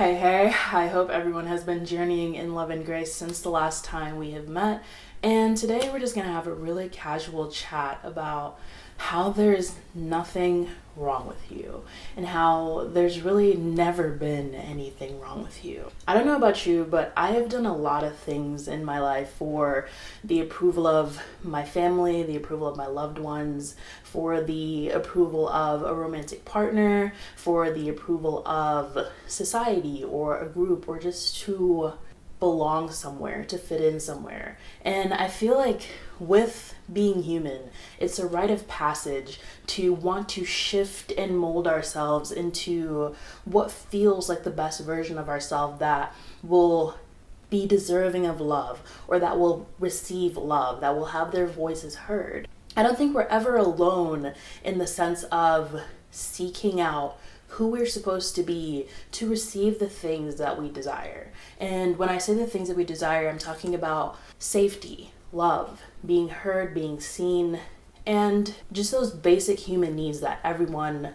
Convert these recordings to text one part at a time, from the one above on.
Hey, I hope everyone has been journeying in love and grace since the last time we have met. And today we're just going to have a really casual chat about how there's nothing wrong with you and how there's really never been anything wrong with you. I don't know about you, but I have done a lot of things in my life for the approval of my family, the approval of my loved ones, for the approval of a romantic partner, for the approval of society or a group, or just to belong somewhere, to fit in somewhere. And I feel like with being human, it's a rite of passage to want to shift and mold ourselves into what feels like the best version of ourselves that will be deserving of love, or that will receive love, that will have their voices heard. I don't think we're ever alone in the sense of seeking out who we're supposed to be to receive the things that we desire. And when I say the things that we desire, I'm talking about safety, love, being heard, being seen, and just those basic human needs that everyone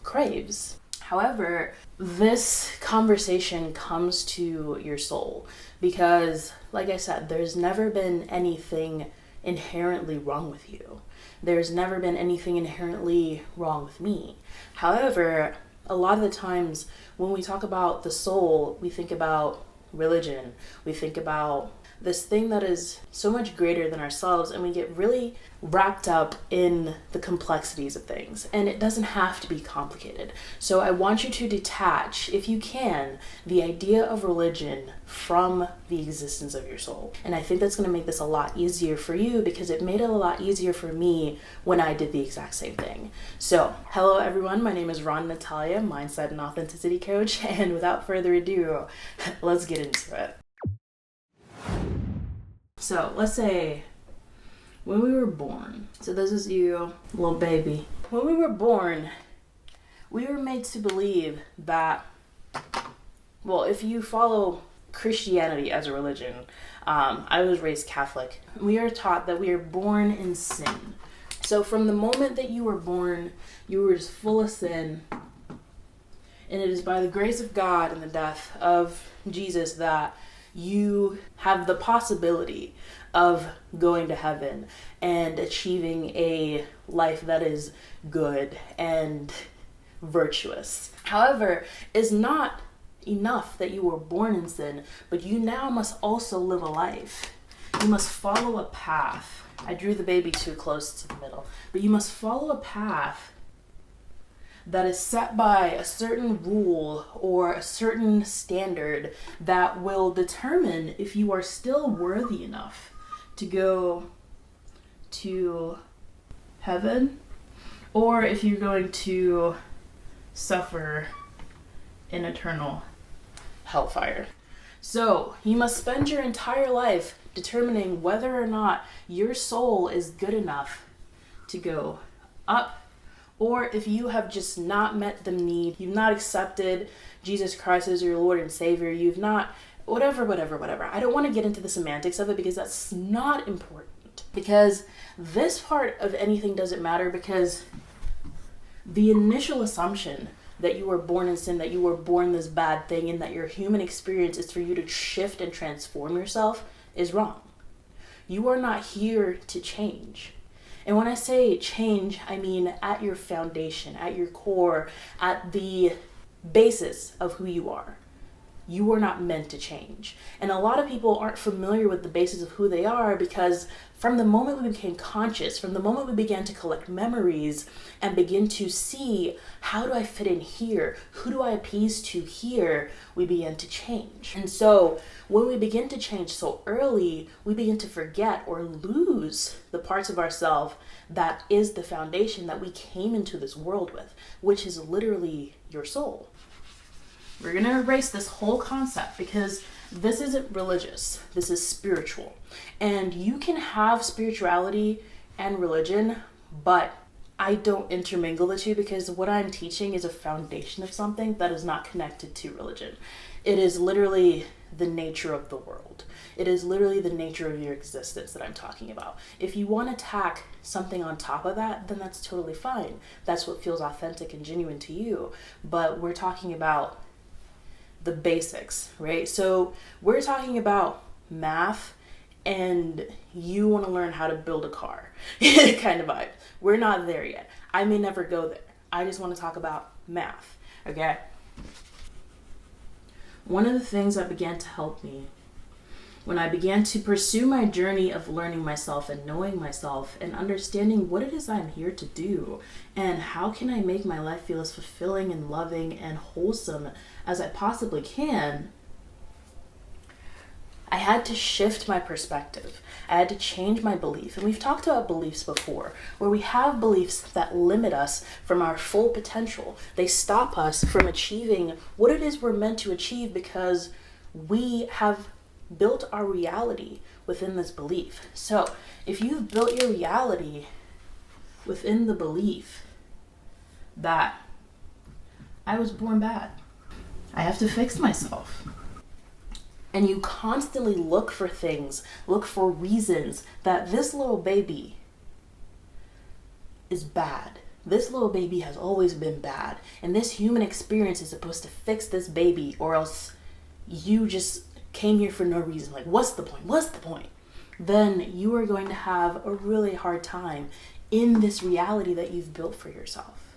craves. However, this conversation comes to your soul because, like I said, there's never been anything inherently wrong with you. There's never been anything inherently wrong with me. However, a lot of the times when we talk about the soul, we think about religion. We think about this thing that is so much greater than ourselves, and we get really wrapped up in the complexities of things. And it doesn't have to be complicated. So I want you to detach, if you can, the idea of religion from the existence of your soul. And I think that's going to make this a lot easier for you, because it made it a lot easier for me when I did the exact same thing. So, hello everyone, my name is Ron Natalia, Mindset and Authenticity Coach, and without further ado, let's get into it. So let's say when we were born, so this is you, little baby. When we were born, we were made to believe that, well, if you follow Christianity as a religion, I was raised Catholic. We are taught that we are born in sin. So from the moment that you were born, you were just full of sin. And it is by the grace of God and the death of Jesus that you have the possibility of going to heaven and achieving a life that is good and virtuous. However, it's not enough that you were born in sin, but you now must also live a life. You must follow a path. I drew the baby too close to the middle, but you must follow a path that is set by a certain rule or a certain standard that will determine if you are still worthy enough to go to heaven, or if you're going to suffer in eternal hellfire. So you must spend your entire life determining whether or not your soul is good enough to go up, or if you have just not met the need, you've not accepted Jesus Christ as your Lord and Savior, you've not, whatever. I don't want to get into the semantics of it because that's not important. Because this part of anything doesn't matter, because the initial assumption that you were born in sin, that you were born this bad thing, and that your human experience is for you to shift and transform yourself is wrong. You are not here to change. And when I say change, I mean at your foundation, at your core, at the basis of who you are. You are not meant to change. And a lot of people aren't familiar with the basis of who they are, because from the moment we became conscious, from the moment we began to collect memories and begin to see, how do I fit in here? Who do I appease to here? We begin to change. And so when we begin to change so early, we begin to forget or lose the parts of ourselves that is the foundation that we came into this world with, which is literally your soul. We're going to erase this whole concept because this isn't religious. This is spiritual. And you can have spirituality and religion, but I don't intermingle the two, because what I'm teaching is a foundation of something that is not connected to religion. It is literally the nature of the world. It is literally the nature of your existence that I'm talking about. If you want to tack something on top of that, then that's totally fine. That's what feels authentic and genuine to you. But we're talking about the basics, right? So we're talking about math and you want to learn how to build a car kind of vibe. We're not there yet. I may never go there. I just want to talk about math, okay? One of the things that began to help me when I began to pursue my journey of learning myself and knowing myself and understanding what it is I'm here to do and how can I make my life feel as fulfilling and loving and wholesome as I possibly can, I had to shift my perspective. I had to change my belief. And we've talked about beliefs before, where we have beliefs that limit us from our full potential. They stop us from achieving what it is we're meant to achieve because we have built our reality within this belief. So if you've built your reality within the belief that I was born bad, I have to fix myself, and you constantly look for things, look for reasons that this little baby is bad. This little baby has always been bad, and this human experience is supposed to fix this baby, or else you just came here for no reason. Like, what's the point? What's the point? Then you are going to have a really hard time in this reality that you've built for yourself.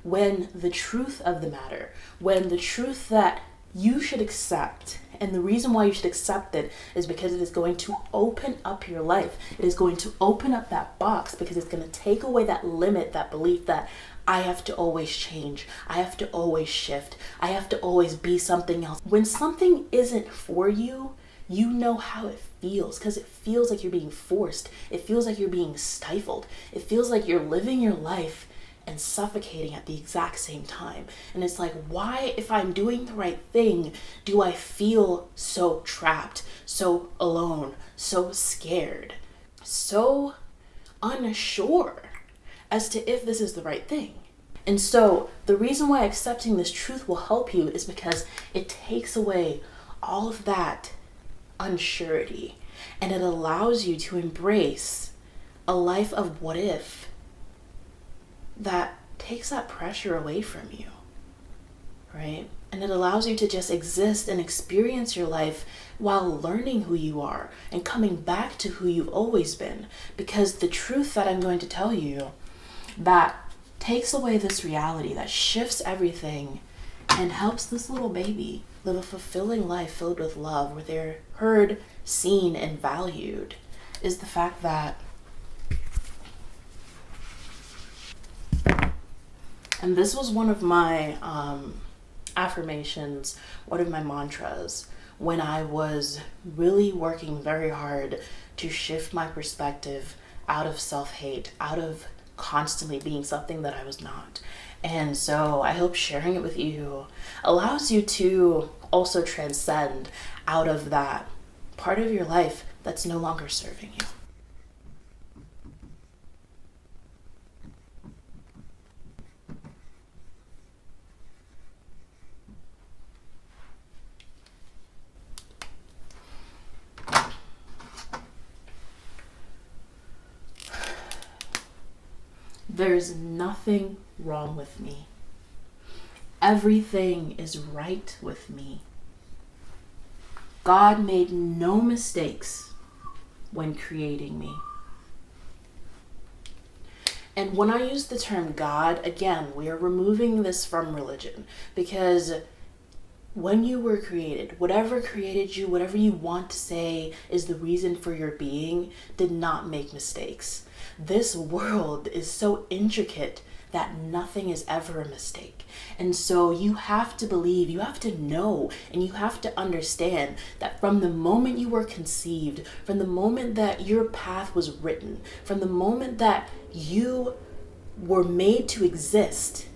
When the truth of the matter, when the truth that you should accept, and the reason why you should accept it is because it is going to open up your life. It is going to open up that box because it's going to take away that limit, that belief that I have to always change. I have to always shift. I have to always be something else. When something isn't for you, you know how it feels because it feels like you're being forced. It feels like you're being stifled. It feels like you're living your life and suffocating at the exact same time. And it's like, why, if I'm doing the right thing, do I feel so trapped, so alone, so scared, so unsure as to if this is the right thing? And so the reason why accepting this truth will help you is because it takes away all of that unsurety and it allows you to embrace a life of what if that takes that pressure away from you, right? And it allows you to just exist and experience your life while learning who you are and coming back to who you've always been. Because the truth that I'm going to tell you that takes away this reality, that shifts everything and helps this little baby live a fulfilling life filled with love, where they're heard, seen, and valued, is the fact that, and this was one of my affirmations, one of my mantras, when I was really working very hard to shift my perspective out of self-hate, out of constantly being something that I was not. And so I hope sharing it with you allows you to also transcend out of that part of your life that's no longer serving you. There's nothing wrong with me. Everything is right with me. God made no mistakes when creating me. And when I use the term God, again, we are removing this from religion, because when you were created, whatever created you, whatever you want to say is the reason for your being, did not make mistakes. This world is so intricate that nothing is ever a mistake. And so you have to believe, you have to know, and you have to understand that from the moment you were conceived, from the moment that your path was written, from the moment that you were made to exist,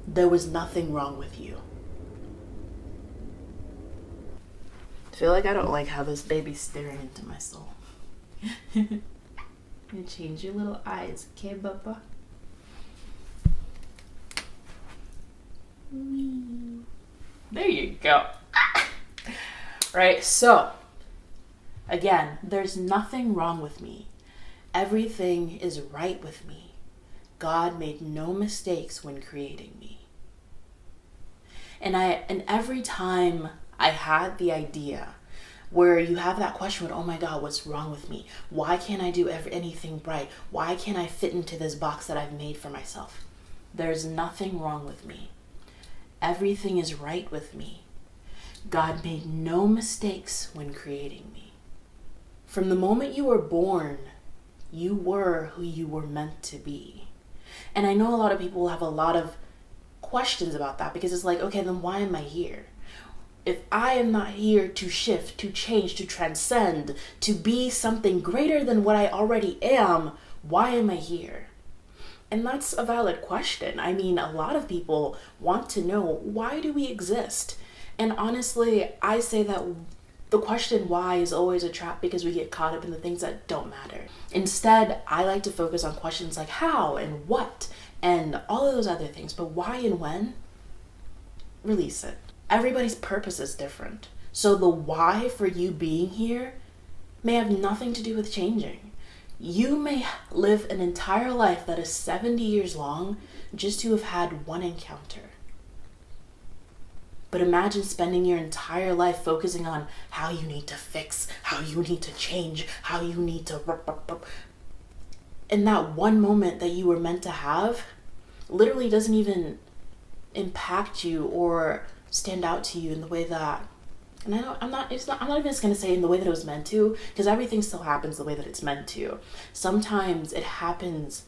there was nothing wrong with you. I feel like I don't like how this baby's staring into my soul. And change your little eyes, okay, Bubba? There you go. Right, so again, there's nothing wrong with me. Everything is right with me. God made no mistakes when creating me. And every time I had the idea where you have that question with, oh my God, what's wrong with me? Why can't I do anything right? Why can't I fit into this box that I've made for myself? There's nothing wrong with me. Everything is right with me. God made no mistakes when creating me. From the moment you were born, you were who you were meant to be. And I know a lot of people have a lot of questions about that, because it's like, okay, then why am I here? If I am not here to shift, to change, to transcend, to be something greater than what I already am, why am I here? And that's a valid question. I mean, a lot of people want to know, why do we exist? And honestly, I say that the question why is always a trap, because we get caught up in the things that don't matter. Instead, I like to focus on questions like how and what and all of those other things. But why and when? Release it. Everybody's purpose is different. So the why for you being here may have nothing to do with changing. You may live an entire life that is 70 years long just to have had one encounter. But imagine spending your entire life focusing on how you need to fix, how you need to change, how you need to... And that one moment that you were meant to have literally doesn't even impact you or stand out to you in the way that... And I'm not even just going to say in the way that it was meant to, because everything still happens the way that it's meant to. Sometimes it happens,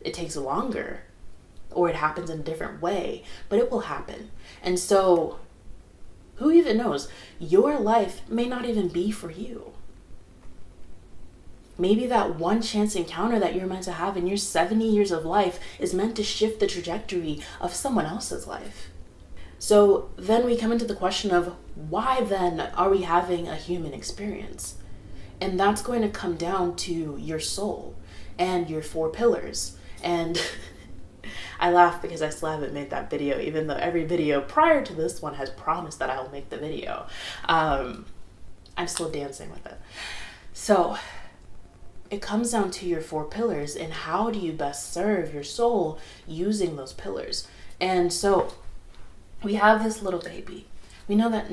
it takes longer, or it happens in a different way, but it will happen. And so, who even knows? Your life may not even be for you. Maybe that one chance encounter that you're meant to have in your 70 years of life is meant to shift the trajectory of someone else's life. So then we come into the question of, why then are we having a human experience? And that's going to come down to your soul and your 4 pillars. And I laugh because I still haven't made that video, even though every video prior to this one has promised that I will make the video. I'm still dancing with it. So it comes down to your 4 pillars, and how do you best serve your soul using those pillars? And so we have this little baby. We know that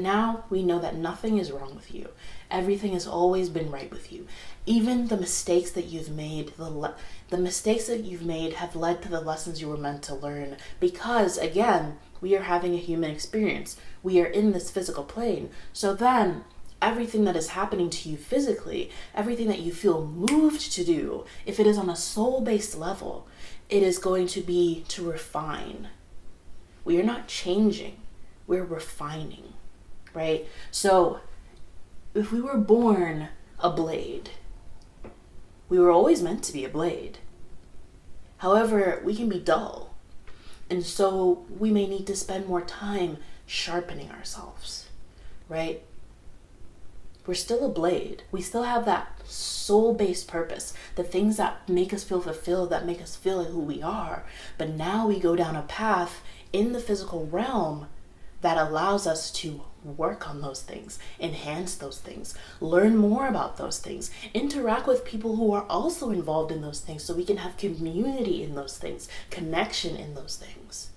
nothing is wrong with you. Everything has always been right with you. Even the mistakes that you've made, the mistakes that you've made have led to the lessons you were meant to learn. Because again, we are having a human experience. We are in this physical plane. So then everything that is happening to you physically, everything that you feel moved to do, if it is on a soul-based level, it is going to be to refine. We are not changing, we're refining, right? So if we were born a blade, we were always meant to be a blade. However, we can be dull. And so we may need to spend more time sharpening ourselves, right? We're still a blade. We still have that soul-based purpose, the things that make us feel fulfilled, that make us feel like who we are. But now we go down a path in the physical realm that allows us to work on those things, enhance those things, learn more about those things, interact with people who are also involved in those things so we can have community in those things, connection in those things.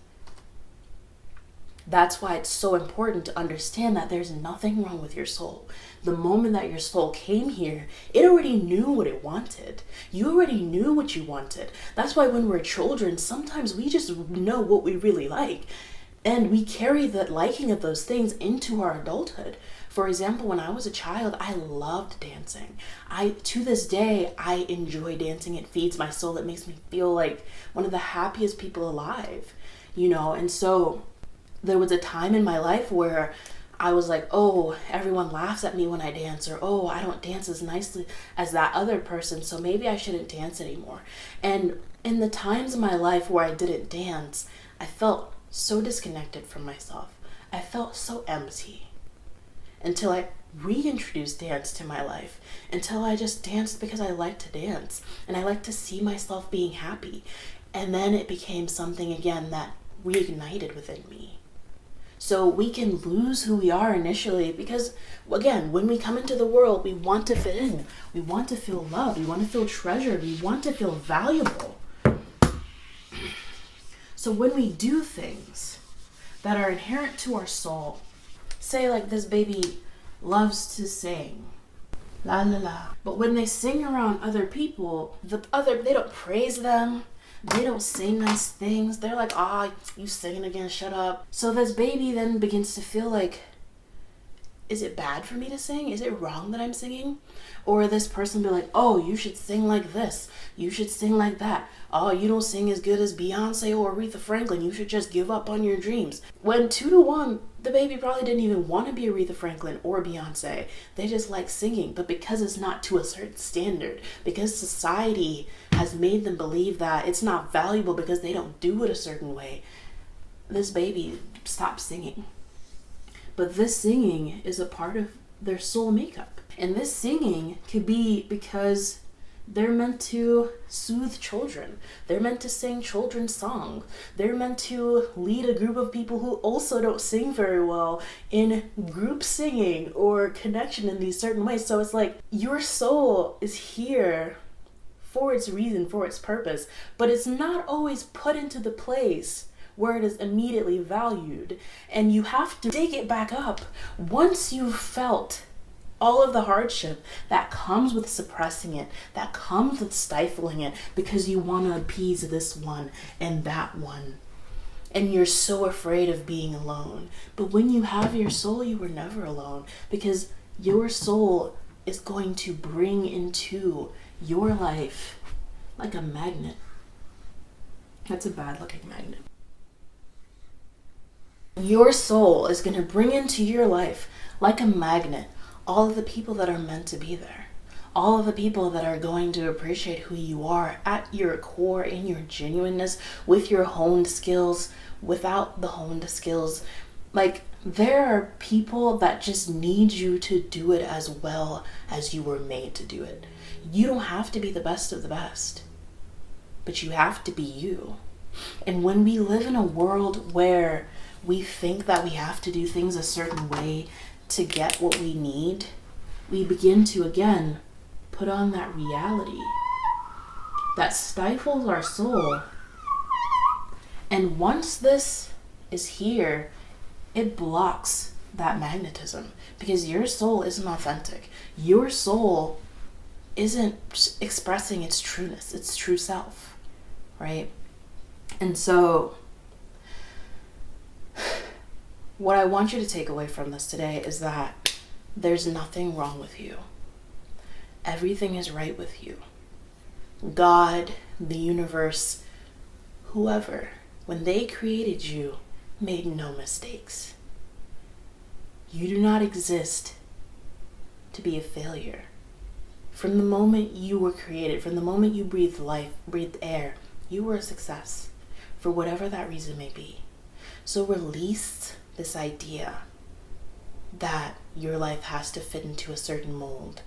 That's why it's so important to understand that there's nothing wrong with your soul. The moment that your soul came here, it already knew what it wanted. You already knew what you wanted. That's why when we're children, sometimes we just know what we really like. And we carry that liking of those things into our adulthood. For example, when I was a child, I loved dancing. To this day, I enjoy dancing. It feeds my soul. It makes me feel like one of the happiest people alive, And so there was a time in my life where I was like, oh, everyone laughs at me when I dance, or oh, I don't dance as nicely as that other person, so maybe I shouldn't dance anymore. And in the times in my life where I didn't dance, I felt so disconnected from myself. I felt so empty until I reintroduced dance to my life, until I just danced because I like to dance and I like to see myself being happy. And then it became something again that reignited within me. So we can lose who we are initially because, again, when we come into the world, we want to fit in. We want to feel loved. We want to feel treasured. We want to feel valuable. So when we do things that are inherent to our soul. Say like this baby loves to sing. La la la. But when they sing around other people, they don't praise them. They don't say nice things. They're like, you singing again, shut up. So this baby then begins to feel like, is it bad for me to sing? Is it wrong that I'm singing? Or this person be like, oh, you should sing like this. You should sing like that. Oh, you don't sing as good as Beyonce or Aretha Franklin. You should just give up on your dreams. When 2-to-1, the baby probably didn't even want to be Aretha Franklin or Beyonce. They just like singing. But because it's not to a certain standard, because society has made them believe that it's not valuable because they don't do it a certain way, this baby stops singing. But this singing is a part of their soul makeup. And this singing could be because they're meant to soothe children. They're meant to sing children's songs. They're meant to lead a group of people who also don't sing very well in group singing or connection in these certain ways. So it's like your soul is here for its reason, for its purpose, but it's not always put into the place where it is immediately valued. And you have to dig it back up once you've felt all of the hardship that comes with suppressing it, that comes with stifling it, because you want to appease this one and that one. And you're so afraid of being alone. But when you have your soul, you were never alone, because your soul is going to bring into your life like a magnet. That's a bad looking magnet. Your soul is going to bring into your life like a magnet all of the people that are meant to be there. All of the people that are going to appreciate who you are at your core, in your genuineness, with your honed skills, without the honed skills. Like, there are people that just need you to do it as well as you were made to do it. You don't have to be the best of the best, but you have to be you. And when we live in a world where we think that we have to do things a certain way to get what we need, we begin to again put on that reality that stifles our soul. And once this is here, it blocks that magnetism, because your soul isn't authentic. Your soul isn't expressing its trueness, its true self, right? And so what I want you to take away from this today is that there's nothing wrong with you. Everything is right with you. God, the universe, whoever, when they created you, made no mistakes. You do not exist to be a failure. From the moment you were created, from the moment you breathed life, breathed air, you were a success, for whatever that reason may be. So release this idea that your life has to fit into a certain mold.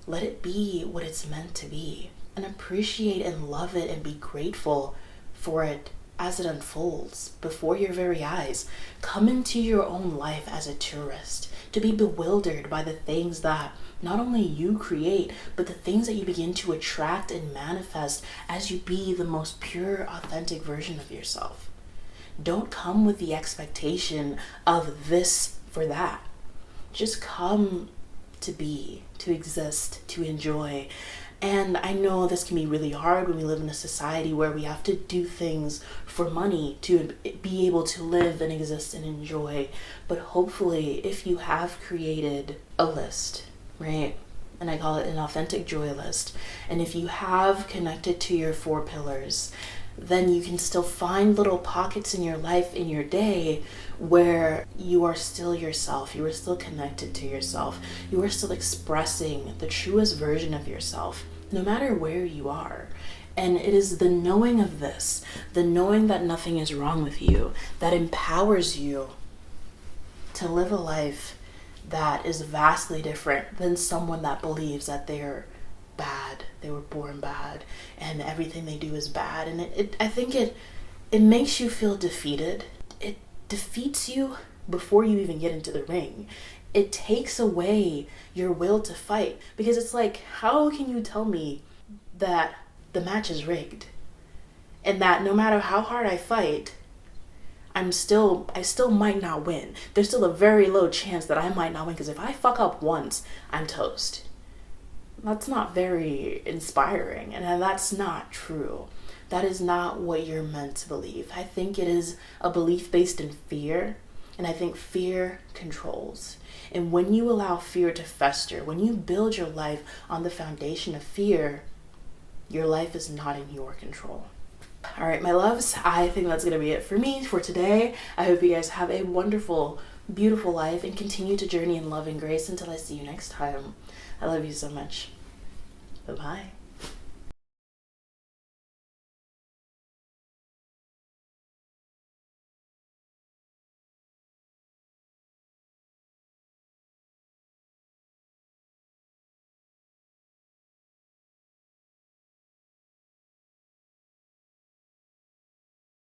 Let it be what it's meant to be, and appreciate and love it and be grateful for it as it unfolds before your very eyes. Come into your own life as a tourist, to be bewildered by the things that not only you create, but the things that you begin to attract and manifest as you be the most pure, authentic version of yourself. Don't come with the expectation of this for that. Just come to be, to exist, to enjoy. And I know this can be really hard when we live in a society where we have to do things for money to be able to live and exist and enjoy. But hopefully, if you have created a list, right? And I call it an authentic joy list. And if you have connected to your 4 pillars, then you can still find little pockets in your life, in your day, where you are still yourself. You are still connected to yourself. You are still expressing the truest version of yourself, no matter where you are. And it is the knowing of this, the knowing that nothing is wrong with you, that empowers you to live a life that is vastly different than someone that believes that they're bad, they were born bad, and everything they do is bad. And I think it makes you feel defeated. It defeats you before you even get into the ring. It takes away your will to fight, because it's like, how can you tell me that the match is rigged, and that no matter how hard I fight, I still might not win. There's still a very low chance that I might not win, because if I fuck up once, I'm toast. That's not very inspiring, and that's not true. That is not what you're meant to believe. I think it is a belief based in fear, and I think fear controls. And when you allow fear to fester, when you build your life on the foundation of fear, your life is not in your control. All right, my loves, I think that's going to be it for me for today. I hope you guys have a wonderful, beautiful life and continue to journey in love and grace until I see you next time. I love you so much. Bye-bye.